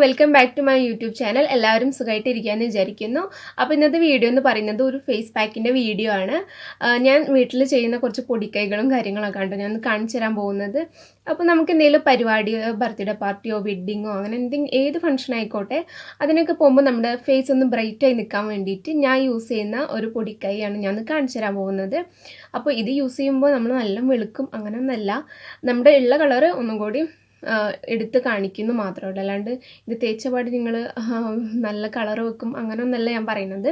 Welcome back to my YouTube channel. എല്ലാവരും സുഖമായിട്ടിരിക്കുകയെന്ന് വിചാരിക്കുന്നു. അപ്പോൾ ഇന്നത്തെ വീഡിയോ എന്ന് പറയുന്നത് ഒരു ഫേസ് പാക്കിൻ്റെ വീഡിയോ ആണ്. ഞാൻ വീട്ടിൽ ചെയ്യുന്ന കുറച്ച് പൊടിക്കൈകളും കാര്യങ്ങളൊക്കെ ആണ് ഞാൻ കാണിച്ചു തരാൻ പോകുന്നത്. അപ്പോൾ നമുക്ക് എന്തെങ്കിലും പരിപാടി, ബർത്ത്ഡേ പാർട്ടിയോ വെഡ്ഡിങ്ങോ അങ്ങനെ ഏത് ഫംഗ്ഷൻ ആയിക്കോട്ടെ, അതിനൊക്കെ പോകുമ്പോൾ നമ്മുടെ ഫേസ് ഒന്ന് ബ്രൈറ്റായി നിൽക്കാൻ വേണ്ടിയിട്ട് ഞാൻ യൂസ് ചെയ്യുന്ന ഒരു പൊടിക്കൈയാണ് ഞാൻ കാണിച്ചു തരാൻ പോകുന്നത്. അപ്പോൾ ഇത് യൂസ് ചെയ്യുമ്പോൾ നമ്മൾ നല്ല വെളുക്കും അങ്ങനെയൊന്നല്ല, നമ്മുടെ ഉള്ള കളറ് ഒന്നും കൂടി എടുത്ത് കാണിക്കുന്നു മാത്രമേ ഉള്ളൂ. അല്ലാണ്ട് ഇത് തേച്ചപാട് നിങ്ങൾ നല്ല കളർ വെക്കും അങ്ങനെയൊന്നല്ല ഞാൻ പറയുന്നത്.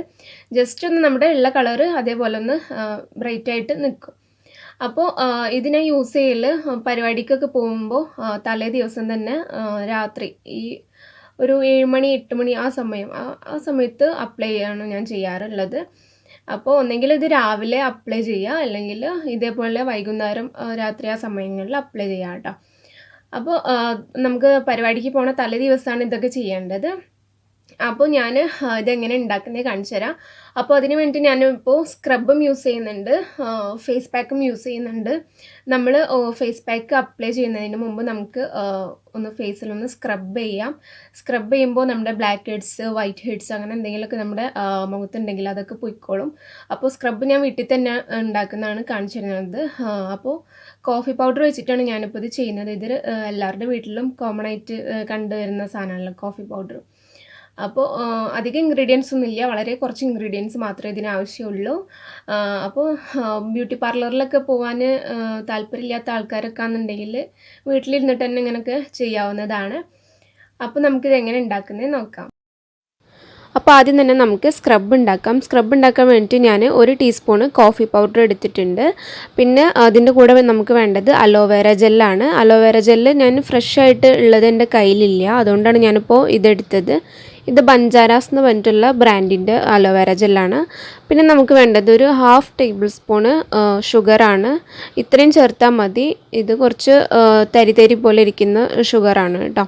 ജസ്റ്റ് ഒന്ന് നമ്മുടെ ഉള്ള കളറ് അതേപോലെ ഒന്ന് ബ്രൈറ്റായിട്ട് നിൽക്കും. അപ്പോൾ ഇത് ഞാൻ യൂസ് ചെയ്യൽ പരിപാടിക്കൊക്കെ പോകുമ്പോൾ തലേ ദിവസം തന്നെ രാത്രി ഈ ഒരു 7 മണി 8 മണി ആ സമയത്ത് അപ്ലൈ ചെയ്യാണ് ഞാൻ ചെയ്യാറുള്ളത്. അപ്പോൾ ഒന്നെങ്കിൽ ഇത് രാവിലെ അപ്ലൈ ചെയ്യുക, അല്ലെങ്കിൽ ഇതേപോലെ വൈകുന്നേരം രാത്രി ആ സമയങ്ങളിൽ അപ്ലൈ ചെയ്യാം കേട്ടോ. അപ്പോൾ നമുക്ക് പരിപാടിക്ക് പോണ തലേ ദിവസമാണ് ഇതൊക്കെ ചെയ്യേണ്ടത്. അപ്പോൾ ഞാൻ ഇതെങ്ങനെ ഉണ്ടാക്കുന്നത് കാണിച്ചു തരാം. അപ്പോൾ അതിന് വേണ്ടി ഞാനിപ്പോൾ സ്ക്രബും യൂസ് ചെയ്യുന്നുണ്ട്, ഫേസ് പാക്കും യൂസ് ചെയ്യുന്നുണ്ട്. നമ്മൾ ഫേസ് പാക്ക് അപ്ലൈ ചെയ്യുന്നതിന് മുമ്പ് നമുക്ക് ഒന്ന് ഫേസിലൊന്ന് സ്ക്രബ് ചെയ്യാം. സ്ക്രബ് ചെയ്യുമ്പോൾ നമ്മുടെ ബ്ലാക്ക് ഹെഡ്സ്, വൈറ്റ് ഹെഡ്സ് അങ്ങനെ എന്തെങ്കിലുമൊക്കെ നമ്മുടെ മുഖത്തുണ്ടെങ്കിൽ അതൊക്കെ പൊയ്ക്കോളും. അപ്പോൾ സ്ക്രബ് ഞാൻ വീട്ടിൽ തന്നെ ഉണ്ടാക്കുന്നതാണ് കാണിച്ചു തരുന്നത്. അപ്പോൾ കോഫി പൗഡർ വെച്ചിട്ടാണ് ഞാനിപ്പോൾ ഇത് ചെയ്യുന്നത്. ഇത് എല്ലാവരുടെ വീട്ടിലും കോമൺ ആയിട്ട് കണ്ടുവരുന്ന സാധനമാണല്ലോ കോഫി പൗഡർ. അപ്പോൾ അധികം ഇൻഗ്രീഡിയൻസ് ഒന്നുമില്ല, വളരെ കുറച്ച് ഇൻഗ്രീഡിയൻസ് മാത്രമേ ഇതിന് ആവശ്യമുള്ളൂ. അപ്പോൾ ബ്യൂട്ടി പാർലറിലൊക്കെ പോകാൻ താല്പര്യമില്ലാത്ത ആൾക്കാരൊക്കെ ആണെന്നുണ്ടെങ്കിൽ വീട്ടിലിരുന്നിട്ട് തന്നെ ഇങ്ങനെയൊക്കെ ചെയ്യാവുന്നതാണ്. അപ്പോൾ നമുക്കിത് എങ്ങനെ ഉണ്ടാക്കുന്നത് നോക്കാം. അപ്പോൾ ആദ്യം തന്നെ നമുക്ക് സ്ക്രബ് ഉണ്ടാക്കാം. സ്ക്രബ് ഉണ്ടാക്കാൻ വേണ്ടിയിട്ട് ഞാൻ 1 ടീസ്പൂൺ കോഫി പൗഡർ എടുത്തിട്ടുണ്ട്. പിന്നെ അതിൻ്റെ കൂടെ നമുക്ക് വേണ്ടത് അലോവേര ജെല്ലാണ്. അലോവേര ജെല്ല് ഞാൻ ഫ്രഷ് ആയിട്ട് ഉള്ളത് എൻ്റെ കയ്യിലില്ല, അതുകൊണ്ടാണ് ഞാനിപ്പോൾ ഇതെടുത്തത്. ഇത് ബഞ്ചാരാസ് എന്ന് പറഞ്ഞിട്ടുള്ള ബ്രാൻഡിൻ്റെ അലോവേര ജെല്ലാണ്. പിന്നെ നമുക്ക് വേണ്ടത് ഒരു 1/2 ടേബിൾ സ്പൂണ് ഷുഗറാണ്. ഇത്രയും ചേർത്താൽ മതി. ഇത് കുറച്ച് തരി പോലെ ഇരിക്കുന്ന ഷുഗറാണ് കേട്ടോ.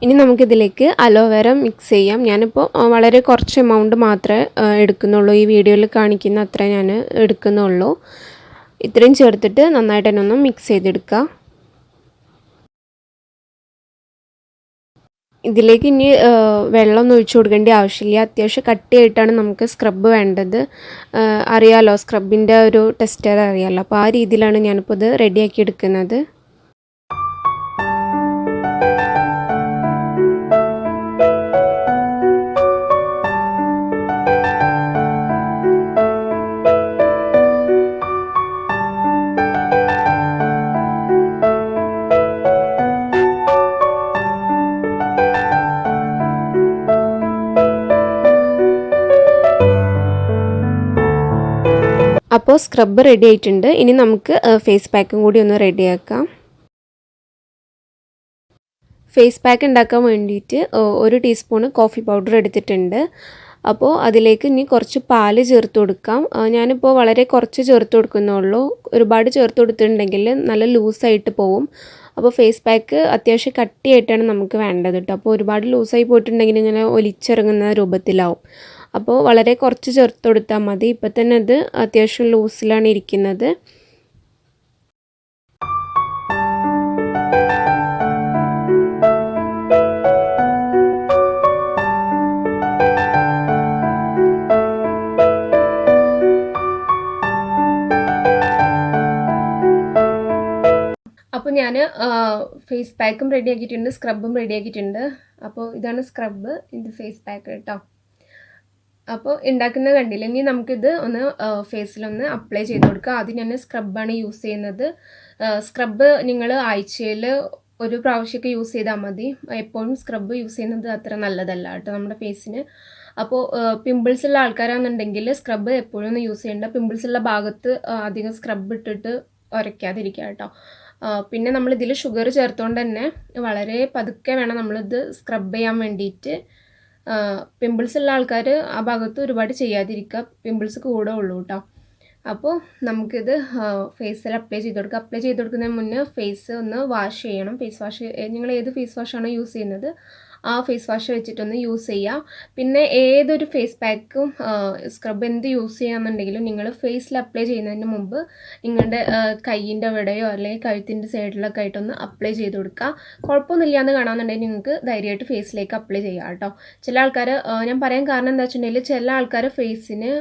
ഇനി നമുക്കിതിലേക്ക് അലോവേര മിക്സ് ചെയ്യാം. ഞാനിപ്പോൾ വളരെ കുറച്ച് എമൗണ്ട് മാത്രമേ എടുക്കുന്നുള്ളൂ, ഈ വീഡിയോയിൽ കാണിക്കുന്ന അത്ര ഞാൻ എടുക്കുന്നുള്ളൂ. ഇത്രയും ചേർത്തിട്ട് നന്നായിട്ട് തന്നെ ഒന്ന് മിക്സ് ചെയ്തെടുക്കുക. ഇതിലേക്ക് ഇനി വെള്ളമൊന്നും ഒഴിച്ചു കൊടുക്കേണ്ട ആവശ്യമില്ല. അത്യാവശ്യം കട്ടിയായിട്ടാണ് നമുക്ക് സ്ക്രബ് വേണ്ടത്. അറിയാമല്ലോ, സ്ക്രബിൻ്റെ ഒരു ടെസ്റ്റർ അറിയാമല്ലോ. അപ്പോൾ ആ രീതിയിലാണ് ഞാനിപ്പോൾ ഇത് റെഡിയാക്കി എടുക്കുന്നത്. അപ്പോൾ സ്ക്രബ് റെഡി ആയിട്ടുണ്ട്. ഇനി നമുക്ക് ഫേസ് പാക്കും കൂടി ഒന്ന് റെഡിയാക്കാം. ഫേസ് പാക്ക് ഉണ്ടാക്കാൻ വേണ്ടിയിട്ട് 1 ടീസ്പൂൺ കോഫി പൗഡർ എടുത്തിട്ടുണ്ട്. അപ്പോൾ അതിലേക്ക് ഇനി കുറച്ച് പാല് ചേർത്ത് കൊടുക്കാം. ഞാനിപ്പോൾ വളരെ കുറച്ച് ചേർത്ത് കൊടുക്കുന്നുള്ളൂ. ഒരുപാട് ചേർത്ത് കൊടുത്തിട്ടുണ്ടെങ്കിൽ നല്ല ലൂസായിട്ട് പോവും. അപ്പോൾ ഫേസ് പാക്ക് അത്യാവശ്യം കട്ടിയായിട്ടാണ് നമുക്ക് വേണ്ടത് കേട്ടോ. അപ്പോൾ ഒരുപാട് ലൂസായി പോയിട്ടുണ്ടെങ്കിൽ ഇങ്ങനെ ഒലിച്ചിറങ്ങുന്ന രൂപത്തിലാവും. അപ്പോൾ വളരെ കുറച്ച് ചേർത്ത് കൊടുത്താൽ മതി. ഇപ്പം തന്നെ അത് അത്യാവശ്യം ലൂസിലാണ് ഇരിക്കുന്നത്. അപ്പോൾ ഞാൻ ഫേസ് പാക്കും റെഡിയാക്കിയിട്ടുണ്ട്, സ്ക്രബും റെഡിയാക്കിയിട്ടുണ്ട്. അപ്പോൾ ഇതാണ് സ്ക്രബ്, ഇത് ഫേസ് പാക്ക് കേട്ടോ. അപ്പോൾ ഉണ്ടാക്കുന്നത് കണ്ടില്ല. ഇനി നമുക്കിത് ഒന്ന് ഫേസിലൊന്ന് അപ്ലൈ ചെയ്ത് കൊടുക്കുക. ആദ്യം ഞാൻ സ്ക്രബാണ് യൂസ് ചെയ്യുന്നത്. സ്ക്രബ് നിങ്ങൾ ആഴ്ചയിൽ 1 പ്രാവശ്യമൊക്കെ യൂസ് ചെയ്താൽ മതി. എപ്പോഴും സ്ക്രബ് യൂസ് ചെയ്യുന്നത് അത്ര നല്ലതല്ല കേട്ടോ നമ്മുടെ ഫേസിന്. അപ്പോൾ പിമ്പിൾസ് ഉള്ള ആൾക്കാരാണെന്നുണ്ടെങ്കിൽ സ്ക്രബ് എപ്പോഴും ഒന്ന് യൂസ് ചെയ്യേണ്ട. പിമ്പിൾസ് ഉള്ള ഭാഗത്ത് അധികം സ്ക്രബ് ഇട്ടിട്ട് ഉരയ്ക്കാതിരിക്കുക കേട്ടോ. പിന്നെ നമ്മളിതിൽ ഷുഗർ ചേർത്തുകൊണ്ട് തന്നെ വളരെ പതുക്കെ വേണം നമ്മളിത് സ്ക്രബ് ചെയ്യാൻ വേണ്ടിയിട്ട്. പിമ്പിൾസ് ഉള്ള ആൾക്കാർ ആ ഭാഗത്ത് ഒരുപാട് ചെയ്യാതിരിക്കുക, പിമ്പിൾസ് കൂടെ ഉള്ളൂ കേട്ടോ. അപ്പോൾ നമുക്കിത് ഫേസിൽ അപ്ലൈ ചെയ്ത് കൊടുക്കുക. അപ്ലൈ ചെയ്ത് കൊടുക്കുന്നതിന് മുന്നേ ഫേസ് ഒന്ന് വാഷ് ചെയ്യണം. ഫേസ് വാഷ് നിങ്ങൾ ഏത് ഫേസ് വാഷാണോ യൂസ് ചെയ്യുന്നത് ആ ഫേസ് വാഷ് വെച്ചിട്ടൊന്ന് യൂസ് ചെയ്യുക. പിന്നെ ഏതൊരു ഫേസ് പാക്കും സ്ക്രബ് എന്ത് യൂസ് ചെയ്യാന്നുണ്ടെങ്കിലും നിങ്ങൾ ഫേസിൽ അപ്ലൈ ചെയ്യുന്നതിന് മുമ്പ് നിങ്ങളുടെ കയ്യിൻ്റെ അവിടെയോ അല്ലെങ്കിൽ കഴുത്തിൻ്റെ സൈഡിലൊക്കെ ആയിട്ടൊന്ന് അപ്ലൈ ചെയ്ത് കൊടുക്കുക. കുഴപ്പമൊന്നുമില്ല എന്ന് കാണാമെന്നുണ്ടെങ്കിൽ നിങ്ങൾക്ക് ധൈര്യമായിട്ട് ഫേസിലേക്ക് അപ്ലൈ ചെയ്യാം കേട്ടോ. ചില ആൾക്കാർ, ഞാൻ പറയാൻ കാരണം എന്താ വെച്ചിട്ടുണ്ടെങ്കിൽ ചില ആൾക്കാർ ഫേസിന്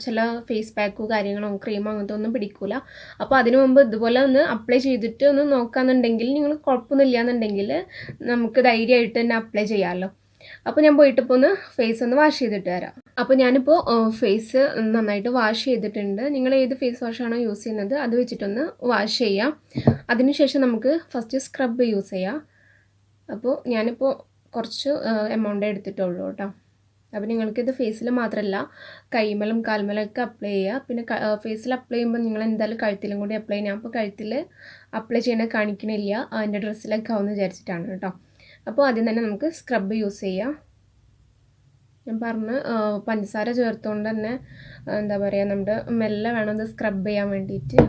ചില ഫേസ് പാക്കോ കാര്യങ്ങളോ ക്രീമോ അങ്ങനത്തെ ഒന്നും പിടിക്കില്ല. അപ്പോൾ അതിനു മുമ്പ് ഇതുപോലെ ഒന്ന് അപ്ലൈ ചെയ്തിട്ട് ഒന്ന് നോക്കാന്നുണ്ടെങ്കിൽ നിങ്ങൾ കുഴപ്പമൊന്നുമില്ല എന്നുണ്ടെങ്കിൽ നമുക്ക് ധൈര്യമായിട്ട് തന്നെ അപ്ലൈ ചെയ്യാമല്ലോ. അപ്പോൾ ഞാൻ പോയിട്ടിപ്പോൾ ഒന്ന് ഫേസ് ഒന്ന് വാഷ് ചെയ്തിട്ട് വരാം. അപ്പോൾ ഞാനിപ്പോൾ ഫേസ് നന്നായിട്ട് വാഷ് ചെയ്തിട്ടുണ്ട്. നിങ്ങൾ ഏത് ഫേസ് വാഷാണോ യൂസ് ചെയ്യുന്നത് അത് വെച്ചിട്ടൊന്ന് വാഷ് ചെയ്യാം. അതിനുശേഷം നമുക്ക് ഫസ്റ്റ് സ്ക്രബ് യൂസ് ചെയ്യാം. അപ്പോൾ ഞാനിപ്പോൾ കുറച്ച് എമൗണ്ടേ എടുത്തിട്ടുള്ളൂ കേട്ടോ. അപ്പോൾ നിങ്ങൾക്കിത് ഫേസിൽ മാത്രമല്ല കൈമലും കാൽമലൊക്കെ അപ്ലൈ ചെയ്യുക. പിന്നെ ഫേസിൽ അപ്ലൈ ചെയ്യുമ്പോൾ നിങ്ങൾ എന്തായാലും കഴുത്തിലും കൂടി അപ്ലൈ ചെയ്യാം. അപ്പോൾ കഴുത്തിൽ അപ്ലൈ ചെയ്യണ കാണിക്കണില്ല, അതിൻ്റെ ഡ്രസ്സിലൊക്കെ ആവുമെന്ന് വിചാരിച്ചിട്ടാണ് കേട്ടോ. അപ്പോൾ ആദ്യം തന്നെ നമുക്ക് സ്ക്രബ് യൂസ് ചെയ്യാം. ഞാൻ പറഞ്ഞ് പഞ്ചസാര ചേർത്തുകൊണ്ട് തന്നെ എന്താ പറയുക, നമ്മുടെ മെല്ലെ വേണം ഇത് സ്ക്രബ് ചെയ്യാൻ വേണ്ടിയിട്ട്.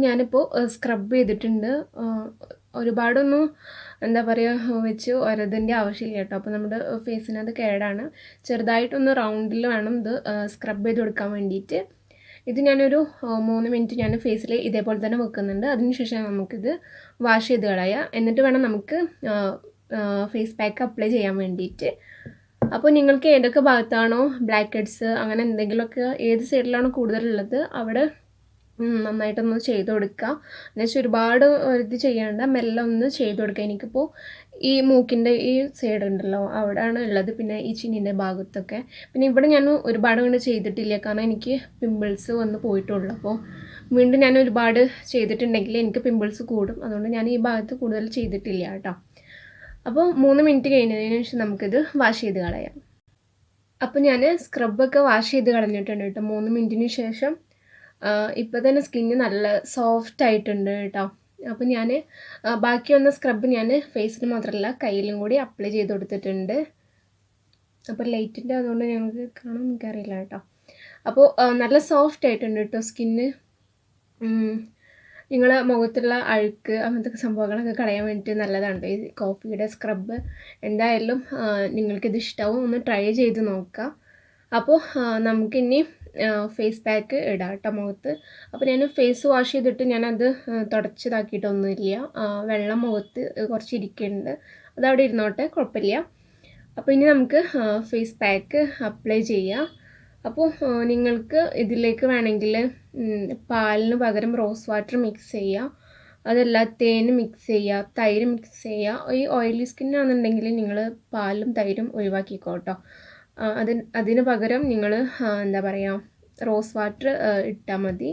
ഞാനിപ്പോൾ സ്ക്രബ് ചെയ്തിട്ടുണ്ട്. ഒരുപാടൊന്നും എന്താ പറയുക വെച്ച് ഒരതിൻ്റെ ആവശ്യമില്ല കേട്ടോ. അപ്പോൾ നമ്മുടെ ഫേസിന് അത് കേടാണ്. ചെറുതായിട്ടൊന്ന് റൗണ്ടിൽ വേണം ഇത് സ്ക്രബ് ചെയ്ത് കൊടുക്കാൻ വേണ്ടിയിട്ട്. ഇത് ഞാനൊരു 3 മിനിറ്റ് ഞാൻ ഫേസിൽ ഇതേപോലെ തന്നെ വെക്കുന്നുണ്ട്. അതിനുശേഷം നമുക്കിത് വാഷ് ചെയ്ത് കളയാം. എന്നിട്ട് വേണം നമുക്ക് ഫേസ് പാക്ക് അപ്ലൈ ചെയ്യാൻ വേണ്ടിയിട്ട്. അപ്പോൾ നിങ്ങൾക്ക് ഏതൊക്കെ ഭാഗത്താണോ ബ്ലാക്ക് ഹെഡ്സ് അങ്ങനെ എന്തെങ്കിലുമൊക്കെ ഏത് സൈഡിലാണോ കൂടുതലുള്ളത് അവിടെ നന്നായിട്ടൊന്ന് ചെയ്ത് കൊടുക്കുക. എന്നുവെച്ചാൽ ഒരുപാട് ഇത് ചെയ്യാണ്ട് മെല്ലെ ഒന്ന് ചെയ്ത് കൊടുക്കുക. എനിക്കിപ്പോൾ ഈ മൂക്കിൻ്റെ ഈ സൈഡ് ഉണ്ടല്ലോ അവിടെയാണ് ഉള്ളത്, പിന്നെ ഈ ചിന്നിൻ്റെ ഭാഗത്തൊക്കെ. പിന്നെ ഇവിടെ ഞാൻ ഒരുപാട് കൊണ്ട് ചെയ്തിട്ടില്ല, കാരണം എനിക്ക് പിമ്പിൾസ് വന്ന് പോയിട്ടുള്ളൂ. അപ്പോൾ വീണ്ടും ഞാൻ ഒരുപാട് ചെയ്തിട്ടുണ്ടെങ്കിൽ എനിക്ക് പിമ്പിൾസ് കൂടും. അതുകൊണ്ട് ഞാൻ ഈ ഭാഗത്ത് കൂടുതൽ ചെയ്തിട്ടില്ല കേട്ടോ. അപ്പോൾ 3 മിനിറ്റ് കഴിഞ്ഞതിന് ശേഷം നമുക്കിത് വാഷ് ചെയ്ത് കളയാം. അപ്പോൾ ഞാൻ സ്ക്രബൊക്കെ വാഷ് ചെയ്ത് കളഞ്ഞിട്ടുണ്ട് കേട്ടോ 3 മിനിറ്റിന് ശേഷം. ഇപ്പോൾ തന്നെ സ്കിന്ന് നല്ല സോഫ്റ്റ് ആയിട്ടുണ്ട് കേട്ടോ. അപ്പോൾ ഞാൻ ബാക്കി വന്ന സ്ക്രബ് ഞാൻ ഫേസിന് മാത്രമല്ല കയ്യിലും കൂടി അപ്ലൈ ചെയ്ത് കൊടുത്തിട്ടുണ്ട്. അപ്പോൾ ലൈറ്റിൻ്റെ അതുകൊണ്ട് ഞങ്ങൾക്ക് കാണാൻ എനിക്കറിയില്ല കേട്ടോ. അപ്പോൾ നല്ല സോഫ്റ്റ് ആയിട്ടുണ്ട് കേട്ടോ സ്കിന്ന്. നിങ്ങളെ മുഖത്തുള്ള അഴുക്ക് അങ്ങനത്തെ സംഭവങ്ങളൊക്കെ കളയാൻ വേണ്ടിയിട്ട് നല്ലതാണ് ഈ കോഫിയുടെ സ്ക്രബ്. എന്തായാലും നിങ്ങൾക്കിത് ഇഷ്ടമാവും, ഒന്ന് ട്രൈ ചെയ്ത് നോക്കുക. അപ്പോൾ നമുക്കിനി ഫേസ് പാക്ക് ഇടാം കേട്ടോ മുഖത്ത്. അപ്പോൾ ഞാൻ ഫേസ് വാഷ് ചെയ്തിട്ട് ഞാനത് തുടച്ചതാക്കിയിട്ടൊന്നുമില്ല. വെള്ളം മുഖത്ത് കുറച്ച് ഇരിക്കുന്നുണ്ട്, അതവിടെ ഇരുന്നോട്ടെ, കുഴപ്പമില്ല. അപ്പോൾ ഇനി നമുക്ക് ഫേസ് പാക്ക് അപ്ലൈ ചെയ്യാം. അപ്പോൾ നിങ്ങൾക്ക് ഇതിലേക്ക് വേണമെങ്കിൽ പാലിന് പകരം റോസ് വാട്ടർ മിക്സ് ചെയ്യുക, അതല്ല തേൻ മിക്സ് ചെയ്യുക, തൈര് മിക്സ് ചെയ്യുക. ഈ ഓയിലി സ്കിന്നാണെന്നുണ്ടെങ്കിൽ നിങ്ങൾ പാലും തൈരും ഒഴിവാക്കിക്കോ കേട്ടോ. അതിന് പകരം നിങ്ങൾ എന്താ പറയുക റോസ് വാട്ടർ ഇട്ടാൽ മതി.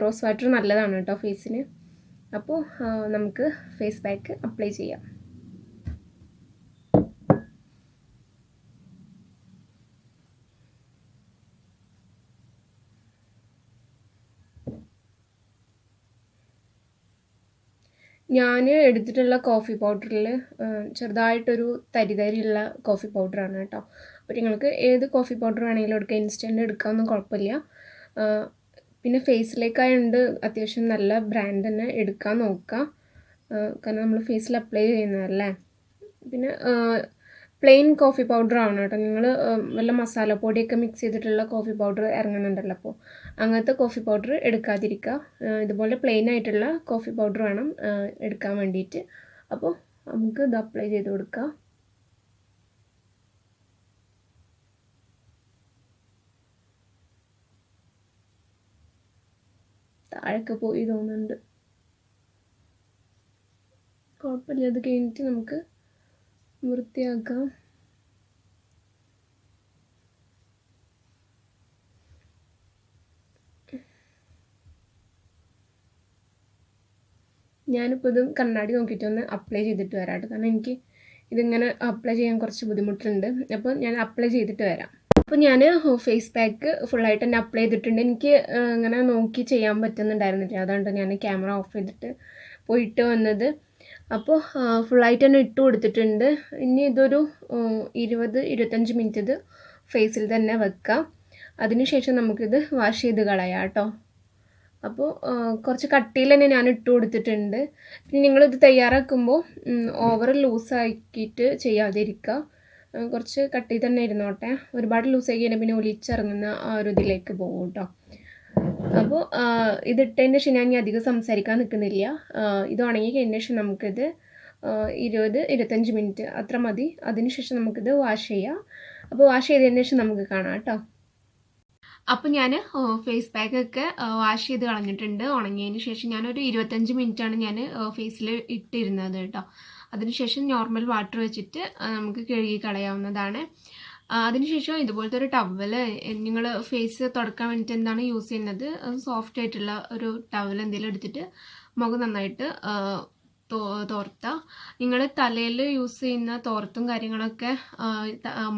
റോസ് വാട്ടർ നല്ലതാണ് കേട്ടോ ഫേസിന്. അപ്പോൾ നമുക്ക് ഫേസ് പാക്ക് അപ്ലൈ ചെയ്യാം. ഞാൻ എടുത്തിട്ടുള്ള കോഫി പൗഡറിൽ ചെറുതായിട്ടൊരു തരിതരിയുള്ള കോഫി പൗഡറാണ് കേട്ടോ. അപ്പോൾ നിങ്ങൾക്ക് ഏത് കോഫി പൗഡർ വേണമെങ്കിലും എടുക്കുക, ഇൻസ്റ്റൻറ്റ് എടുക്കാമെന്നും കുഴപ്പമില്ല. പിന്നെ ഫേസിലേക്കായതുകൊണ്ട് അത്യാവശ്യം നല്ല ബ്രാൻഡ് തന്നെ എടുക്കാൻ നോക്കുക, കാരണം നമ്മൾ ഫേസിൽ അപ്ലൈ ചെയ്യുന്നതല്ലേ. പിന്നെ പ്ലെയിൻ കോഫി പൗഡർ ആണ് കേട്ടോ. നിങ്ങൾ വല്ല മസാലപ്പൊടിയൊക്കെ മിക്സ് ചെയ്തിട്ടുള്ള കോഫി പൗഡർ ഇറങ്ങുന്നുണ്ടല്ലോ, അപ്പോൾ അങ്ങനത്തെ കോഫി പൗഡർ എടുക്കാതിരിക്കുക. ഇതുപോലെ പ്ലെയിൻ ആയിട്ടുള്ള കോഫി പൗഡർ വേണം എടുക്കാൻ വേണ്ടിയിട്ട്. അപ്പോൾ നമുക്ക് ഇത് അപ്ലൈ ചെയ്ത് കൊടുക്കുക. താഴൊക്കെ പോയി തോന്നുന്നുണ്ട്. കുഴപ്പമില്ല, അത് കഴിഞ്ഞിട്ട് നമുക്ക് വൃത്തിയാക്കാം. ഞാനിപ്പോൾ ഇത് കണ്ണാടി നോക്കിയിട്ടൊന്ന് അപ്ലൈ ചെയ്തിട്ട് വരാം കേട്ടോ. കാരണം എനിക്ക് ഇതിങ്ങനെ അപ്ലൈ ചെയ്യാൻ കുറച്ച് ബുദ്ധിമുട്ടുണ്ട്. അപ്പോൾ ഞാൻ അപ്ലൈ ചെയ്തിട്ട് വരാം. അപ്പോൾ ഞാൻ ഫേസ് പാക്ക് ഫുള്ളായിട്ട് തന്നെ അപ്ലൈ ചെയ്തിട്ടുണ്ട്. എനിക്ക് അങ്ങനെ നോക്കി ചെയ്യാൻ പറ്റുന്നുണ്ടായിരുന്നില്ല, അതുകൊണ്ട് ഞാൻ ക്യാമറ ഓഫ് ചെയ്തിട്ട് പോയിട്ട് വന്നത്. അപ്പോൾ ഫുള്ളായിട്ട് തന്നെ ഇട്ട് കൊടുത്തിട്ടുണ്ട്. ഇനി ഇതൊരു 20-25 മിനിറ്റ് ഇത് ഫേസിൽ തന്നെ വെക്കാം. അതിനുശേഷം നമുക്കിത് വാഷ് ചെയ്ത് കളയാം കേട്ടോ. അപ്പോൾ കുറച്ച് കട്ടിയിൽ തന്നെ ഞാൻ ഇട്ട് കൊടുത്തിട്ടുണ്ട്. പിന്നെ നിങ്ങളിത് തയ്യാറാക്കുമ്പോൾ ഓവർ ലൂസാക്കിയിട്ട് ചെയ്യാതിരിക്കുക. കുറച്ച് കട്ടിയിൽ തന്നെ ഇരുന്നോട്ടെ. ഒരുപാട് ലൂസാക്കി കഴിഞ്ഞാൽ പിന്നെ ഒലിച്ചിറങ്ങുന്ന ആ ഒരു ഇതിലേക്ക് പോകും കേട്ടോ. അപ്പോൾ ഇതിട്ടതിന് ശേഷം ഞാൻ അധികം സംസാരിക്കാൻ നിൽക്കുന്നില്ല. ഇത് ഉണങ്ങി കഴിഞ്ഞ ശേഷം നമുക്കിത് 20-25 മിനിറ്റ് അത്ര മതി. അതിനുശേഷം നമുക്കിത് വാഷ് ചെയ്യാം. അപ്പോൾ വാഷ് ചെയ്തതിന് ശേഷം നമുക്ക് കാണാം കേട്ടോ. അപ്പോൾ ഞാൻ ഫേസ് പാക്കൊക്കെ വാഷ് ചെയ്ത് കളഞ്ഞിട്ടുണ്ട്. ഉണങ്ങിയതിന് ശേഷം ഞാനൊരു 25 മിനിറ്റാണ് ഞാൻ ഫേസിൽ ഇട്ടിരുന്നത് കേട്ടോ. അതിനുശേഷം നോർമൽ വാട്ടർ വെച്ചിട്ട് നമുക്ക് കഴുകി കളയാവുന്നതാണ്. അതിനുശേഷം ഇതുപോലത്തെ ഒരു ടവൽ, നിങ്ങൾ ഫേസ് തുടക്കാൻ വേണ്ടിയിട്ട് എന്താണ് യൂസ് ചെയ്യുന്നത്, സോഫ്റ്റ് ആയിട്ടുള്ള ഒരു ടവൽ എന്തെങ്കിലും എടുത്തിട്ട് മുഖം നന്നായിട്ട് തോർത്തുക. നിങ്ങൾ തലയിൽ യൂസ് ചെയ്യുന്ന തോർത്തും കാര്യങ്ങളൊക്കെ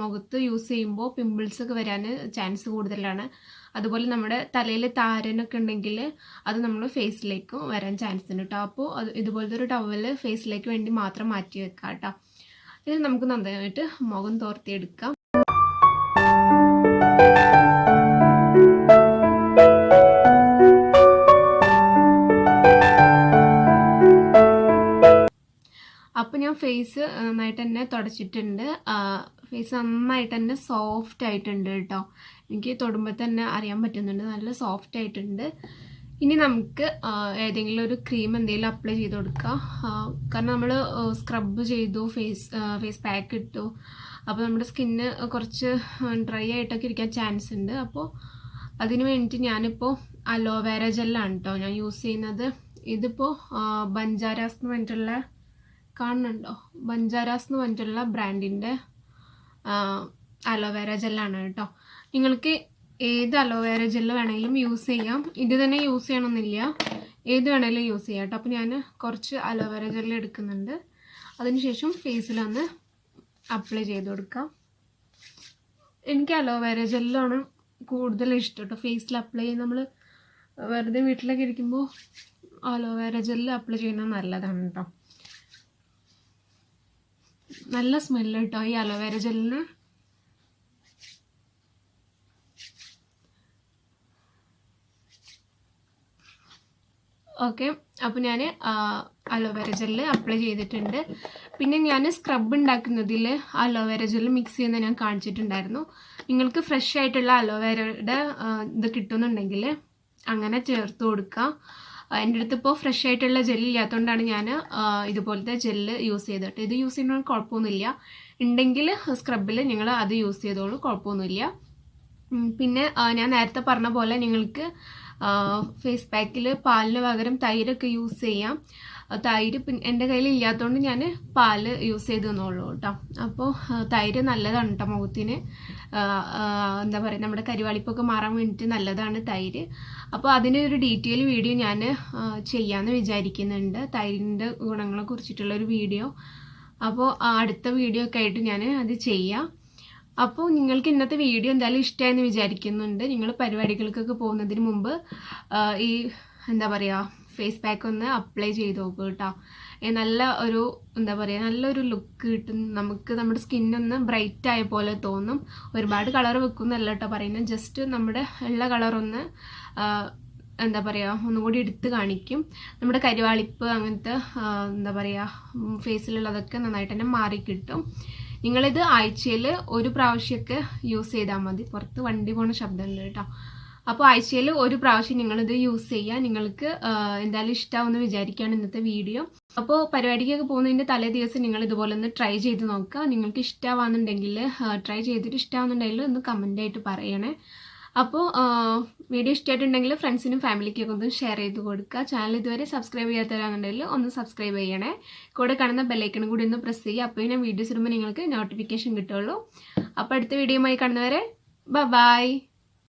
മുഖത്ത് യൂസ് ചെയ്യുമ്പോൾ പിമ്പിൾസൊക്കെ വരാൻ ചാൻസ് കൂടുതലാണ്. അതുപോലെ നമ്മുടെ തലയിൽ താരനൊക്കെ ഉണ്ടെങ്കിൽ അത് നമ്മൾ ഫേസിലേക്കും വരാൻ ചാൻസ് ഉണ്ട് കേട്ടോ. അപ്പോൾ ഇതുപോലത്തെ ഒരു ടവൽ ഫേസിലേക്ക് വേണ്ടി മാത്രം മാറ്റി വെക്കാം കേട്ടോ. ഇത് നമുക്ക് നന്നായിട്ട് മുഖം തോർത്തിയെടുക്കാം. അപ്പോൾ ഞാൻ ഫേസ് നന്നായിട്ട് തന്നെ തുടച്ചിട്ടുണ്ട്. ഫേസ് നന്നായിട്ട് തന്നെ സോഫ്റ്റ് ആയിട്ടുണ്ട് കേട്ടോ. എനിക്ക് തൊടുമ്പോൾ തന്നെ അറിയാൻ പറ്റുന്നുണ്ട്, നല്ല സോഫ്റ്റ് ആയിട്ടുണ്ട്. ഇനി നമുക്ക് ഏതെങ്കിലും ഒരു ക്രീം എന്തെങ്കിലും അപ്ലൈ ചെയ്ത് കൊടുക്കാം. കാരണം നമ്മൾ സ്ക്രബ് ചെയ്തു, ഫേസ് പാക്ക് ഇട്ടു. അപ്പോൾ നമ്മുടെ സ്കിന്ന് കുറച്ച് ഡ്രൈ ആയിട്ടൊക്കെ ഇരിക്കാൻ ചാൻസ് ഉണ്ട്. അപ്പോൾ അതിന് വേണ്ടിയിട്ട് ഞാനിപ്പോൾ അലോവേര ജെല്ലാണ് കേട്ടോ ഞാൻ യൂസ് ചെയ്യുന്നത്. ഇതിപ്പോൾ ബഞ്ചാരാസ് എന്ന് പറഞ്ഞിട്ടുള്ള, കാണുന്നുണ്ടോ, ബഞ്ചാരാസ് എന്ന് പറഞ്ഞിട്ടുള്ള ബ്രാൻഡിൻ്റെ അലോവേര ജെല്ലാണ് കേട്ടോ. നിങ്ങൾക്ക് ഏത് അലോവേര ജെല്ല് വേണമെങ്കിലും യൂസ് ചെയ്യാം. ഇത് തന്നെ യൂസ് ചെയ്യണമെന്നില്ല, ഏത് വേണമെങ്കിലും യൂസ് ചെയ്യാം കേട്ടോ. അപ്പോൾ ഞാൻ കുറച്ച് അലോവേര ജെല്ല് എടുക്കുന്നുണ്ട്. അതിനുശേഷം ഫേസിലൊന്ന് അപ്ലൈ ചെയ്ത് കൊടുക്കാം. എനിക്ക് അലോവേര ജെല്ലാണ് കൂടുതൽ ഇഷ്ടം കേട്ടോ. ഫേസിൽ അപ്ലൈ ചെയ്ത് നമ്മൾ വെറുതെ വീട്ടിലൊക്കെ ഇരിക്കുമ്പോൾ അലോവേര ജെല്ല് അപ്ലൈ ചെയ്യുന്നത് നല്ലതാണ് കേട്ടോ. നല്ല സ്മെല്ല് കേട്ടോ ഈ അലോവേര ജെല്ലിന്. ഓക്കെ, അപ്പോൾ ഞാൻ അലോവേര ജെല്ല് അപ്ലൈ ചെയ്തിട്ടുണ്ട്. പിന്നെ ഞാൻ സ്ക്രബ് ഉണ്ടാക്കുന്നതിൽ അലോവേര ജെല്ല് മിക്സ് ചെയ്യുന്നത് ഞാൻ കാണിച്ചിട്ടുണ്ടായിരുന്നു. നിങ്ങൾക്ക് ഫ്രഷ് ആയിട്ടുള്ള അലോവേരയുടെ ഇത് കിട്ടുന്നുണ്ടെങ്കിൽ അങ്ങനെ ചേർത്ത് കൊടുക്കുക. എൻ്റെ അടുത്ത് ഇപ്പോൾ ഫ്രഷ് ആയിട്ടുള്ള ജെല്ല് ഇല്ലാത്തതുകൊണ്ടാണ് ഞാൻ ഇതുപോലത്തെ ജെല്ല് യൂസ് ചെയ്തിട്ട്. ഇത് യൂസ് ചെയ്യുന്നത് കുഴപ്പമൊന്നുമില്ല. ഉണ്ടെങ്കിൽ സ്ക്രബിൽ നിങ്ങൾ അത് യൂസ് ചെയ്തോളൂ, കുഴപ്പമൊന്നുമില്ല. പിന്നെ ഞാൻ നേരത്തെ പറഞ്ഞ പോലെ നിങ്ങൾക്ക് ഫേസ് പാക്കിൽ പാലിന് പകരം തൈരൊക്കെ യൂസ് ചെയ്യാം. തൈര് എൻ്റെ കയ്യിൽ ഇല്ലാത്തതുകൊണ്ട് ഞാൻ പാല് യൂസ് ചെയ്ത് തന്നോളൂ കേട്ടോ. അപ്പോൾ തൈര് നല്ലതാണ് കേട്ടോ മുഖത്തിന്. എന്താ പറയുക, നമ്മുടെ കരിവാളിപ്പൊക്കെ മാറാൻ വേണ്ടിയിട്ട് നല്ലതാണ് തൈര്. അപ്പോൾ അതിനൊരു ഡീറ്റെയിൽ വീഡിയോ ഞാൻ ചെയ്യാമെന്ന് വിചാരിക്കുന്നുണ്ട്, തൈരിൻ്റെ ഗുണങ്ങളെ കുറിച്ചിട്ടുള്ളൊരു വീഡിയോ. അപ്പോൾ അടുത്ത വീഡിയോ ഒക്കെ ആയിട്ട് ഞാൻ അത് ചെയ്യാം. അപ്പോൾ നിങ്ങൾക്ക് ഇന്നത്തെ വീഡിയോ എന്തായാലും ഇഷ്ടമായെന്ന് വിചാരിക്കുന്നുണ്ട്. നിങ്ങൾ പരിപാടികൾക്കൊക്കെ പോകുന്നതിന് മുമ്പ് ഈ എന്താ പറയുക ഫേസ് പാക്ക് ഒന്ന് അപ്ലൈ ചെയ്ത് നോക്കുക കേട്ടോ. നല്ല ഒരു എന്താ പറയുക നല്ലൊരു ലുക്ക് കിട്ടും നമുക്ക്. നമ്മുടെ സ്കിന്നൊന്ന് ബ്രൈറ്റ് ആയ പോലെ തോന്നും. ഒരുപാട് കളർ വെക്കുന്നല്ല കേട്ടോ പറയുന്നത്, ജസ്റ്റ് നമ്മുടെ ഉള്ള കളറൊന്ന് എന്താ പറയുക ഒന്നുകൂടി എടുത്ത് കാണിക്കും. നമ്മുടെ കരിവാളിപ്പ് അങ്ങനത്തെ എന്താ പറയുക ഫേസിലുള്ളതൊക്കെ നന്നായിട്ട് തന്നെ മാറിക്കിട്ടും. നിങ്ങളിത് ആഴ്ചയിൽ ഒരു പ്രാവശ്യമൊക്കെ യൂസ് ചെയ്താൽ മതി. പുറത്ത് വണ്ടി പോണ ശബ്ദമുണ്ട് കേട്ടോ. അപ്പോൾ ആഴ്ചയിൽ ഒരു പ്രാവശ്യം നിങ്ങളിത് യൂസ് ചെയ്യുക. നിങ്ങൾക്ക് എന്തായാലും ഇഷ്ടമാവുമെന്ന് വിചാരിക്കുകയാണ് ഇന്നത്തെ വീഡിയോ. അപ്പോൾ പരിപാടിക്കൊക്കെ പോകുന്നതിൻ്റെ തലേ ദിവസം നിങ്ങൾ ഇതുപോലെ ഒന്ന് ട്രൈ ചെയ്ത് നോക്കുക. നിങ്ങൾക്ക് ഇഷ്ടമാവുന്നുണ്ടെങ്കിൽ ട്രൈ ചെയ്തിട്ട് ഇഷ്ടമാവുന്നുണ്ടെങ്കിൽ ഒന്ന് കമൻ്റായിട്ട് പറയണേ. അപ്പോൾ വീഡിയോ ഇഷ്ടമായിട്ടുണ്ടെങ്കിൽ ഫ്രണ്ട്സിനും ഫാമിലിക്കൊക്കെ ഒന്ന് ഷെയർ ചെയ്ത് കൊടുക്കുക. ചാനൽ ഇതുവരെ സബ്സ്ക്രൈബ് ചെയ്യാത്തവരാണെന്നുണ്ടെങ്കിൽ ഒന്ന് സബ്സ്ക്രൈബ് ചെയ്യണേ. കൂടെ കാണുന്ന ബെല്ലൈക്കണും കൂടി ഒന്ന് പ്രസ് ചെയ്യുക. അപ്പോൾ ഞാൻ വീഡിയോസ് ഇടുമ്പോൾ നിങ്ങൾക്ക് നോട്ടിഫിക്കേഷൻ കിട്ടുള്ളൂ. അപ്പോൾ അടുത്ത വീഡിയോയുമായി കാണുന്നവരെ ബൈ.